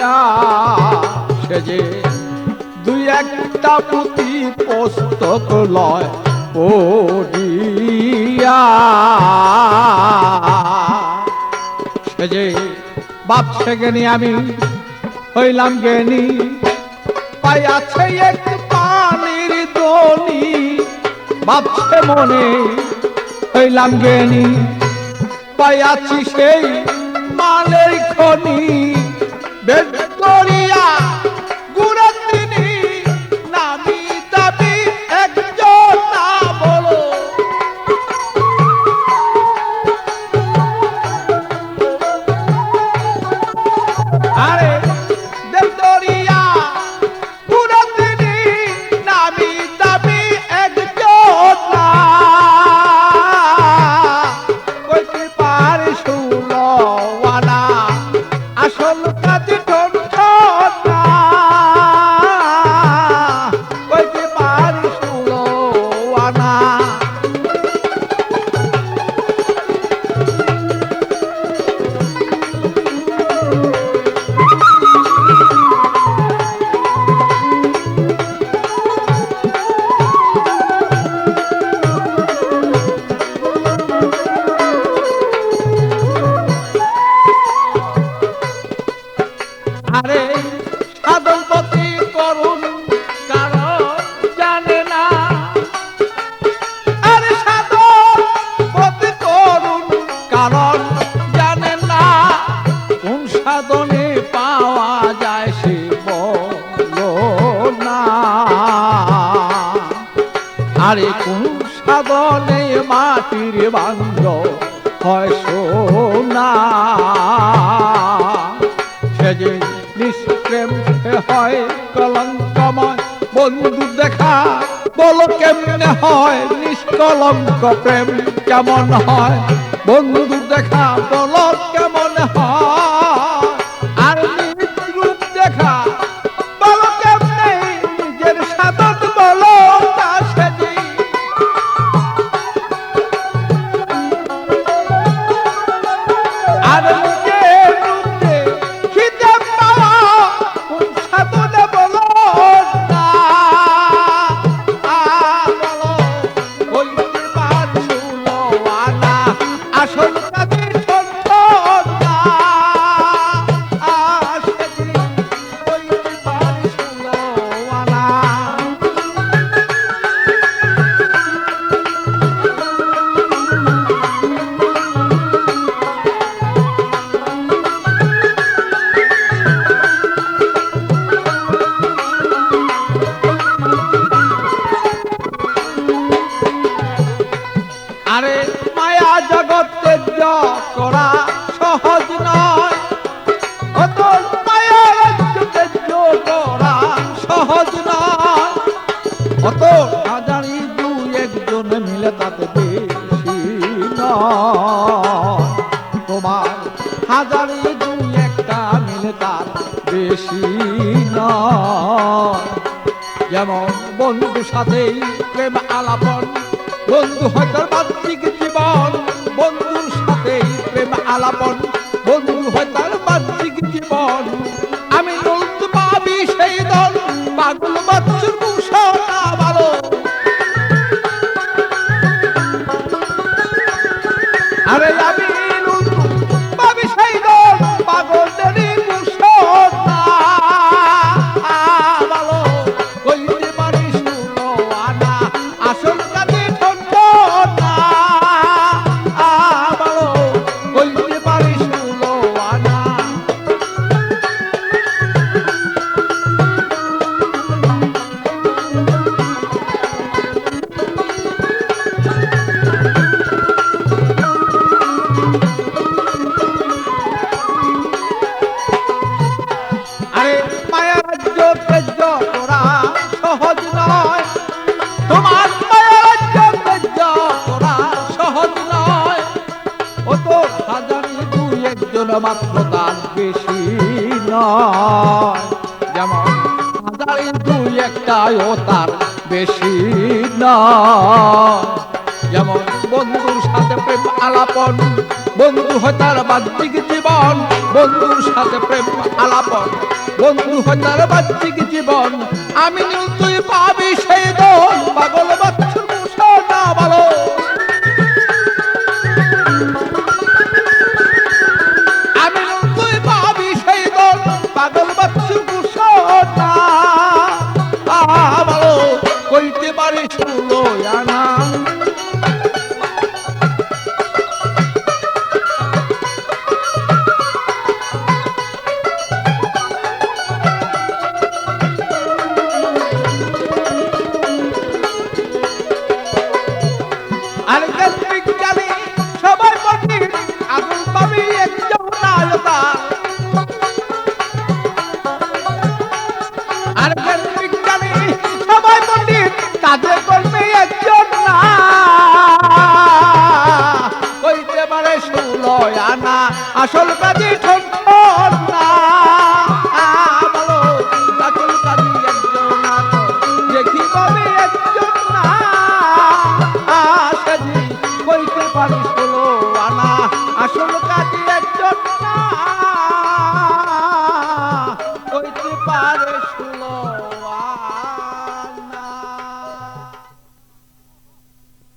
করিয়া সে যে দুই একটা পুঁথি পুস্তক লয় পড়িয়া সে যে ভাবছে জ্ঞানী আমি হইলাম জ্ঞানী পাইয়াছে এক পানির দনি ভাবছে মনে হইলাম জ্ঞানী পাইয়াছি সেই মালের খনি বেদ করিয়া গুণা তিনি নামি দাবি একজন না বলো আরে বেদ করিয়া গুণা তিনি নামি দাবি একজন না কইতে পারে শুলওয়ালা আসল কাজে ঠোঁটা কইতে পারে শুলওয়ালা আরে সাধন পথে করুন কারণ জানে না আরে সাধন পথে করুন কারণ জানে না কোন সাধনে পাওয়া যায় সে বলো না আরে কোন সাধনে মাটির বাঙ্গ হয় সোনা সে যে নিষ্প্রেম হয় কলঙ্কময় বন্ধু দেখা বলো কেমনে হয় নিষ্কলঙ্ক প্রেম কেমন হয় বন্ধু দেখা বলো কেমন হয় আর নিজ রূপ দেখা বলো কেমনে নিজের সাধন বলো তা সেজি আর নিজের রূপে খিদে পাওয়া কোন সাধনে বলো না বলো বলতে পারছো না আসল কাজের সন্ধ্যা আসেছি বলতে পারছো না আরে মায়া জগতে করা সহজ নয় অত মায়া জগতে করা সহজ নয় অত হাজারি দুই একজন মিলে তাতে বেশি নয় তোমার হাজারি দুই একটা মিলে তার বেশি নয় যেমন বন্ধু সাথেই প্রেম আলাপন বন্ধু হয় তার বাহ্যিক জীবন বন্ধুর সাথে প্রেম আলাপন বন্ধু হয় তার বাহ্যিক জীবন আমি বলতে পাবি সেই দল পাগল বাচ্চুর মুসা ভালো আরে আমি পাবি সেই দল পাগল দেরি মুসা ভালো কইতে পারিস শুলওয়ালা আসল কাজে ঠোঁটা ভালো কইতে পারিস শুলওয়ালা আরে মায়া রাজ্য তেজ্য করা সহজ নয় তোমার মায়া রাজ্য তেজ্য করা সহজ নয় ও তো হাজারি দুই একজন মাত্র তার বেশি নয় যেমন হাজারি দুই একটাও তার বেশি নয় যেমন বন্ধুর সাথে প্রেম আলাপন, বন্ধু হয় তার বাহ্যিক জীবন, বন্ধুর সাথে প্রেম আলাপন, বন্ধু হয় তার বাহ্যিক জীবন। আমি নীল তুই পাবি সেই দল, পাগল বাচ্চু না ভালো। আমি নীল তুই পাবি সেই দল, পাগল বাচ্চু না ভালো। কইতে পারি শুলো আনা কাজে করবে একজন না, কইতে পারে ষোলো আনা আসল কাজে ঠোঁট না বলো। আসল কাজে একজন না, দেখি পাবে একজন না, সাজি কইতে পারে ষোলো আনা আসল কাজে একজন না, কইতে পারে ষোলো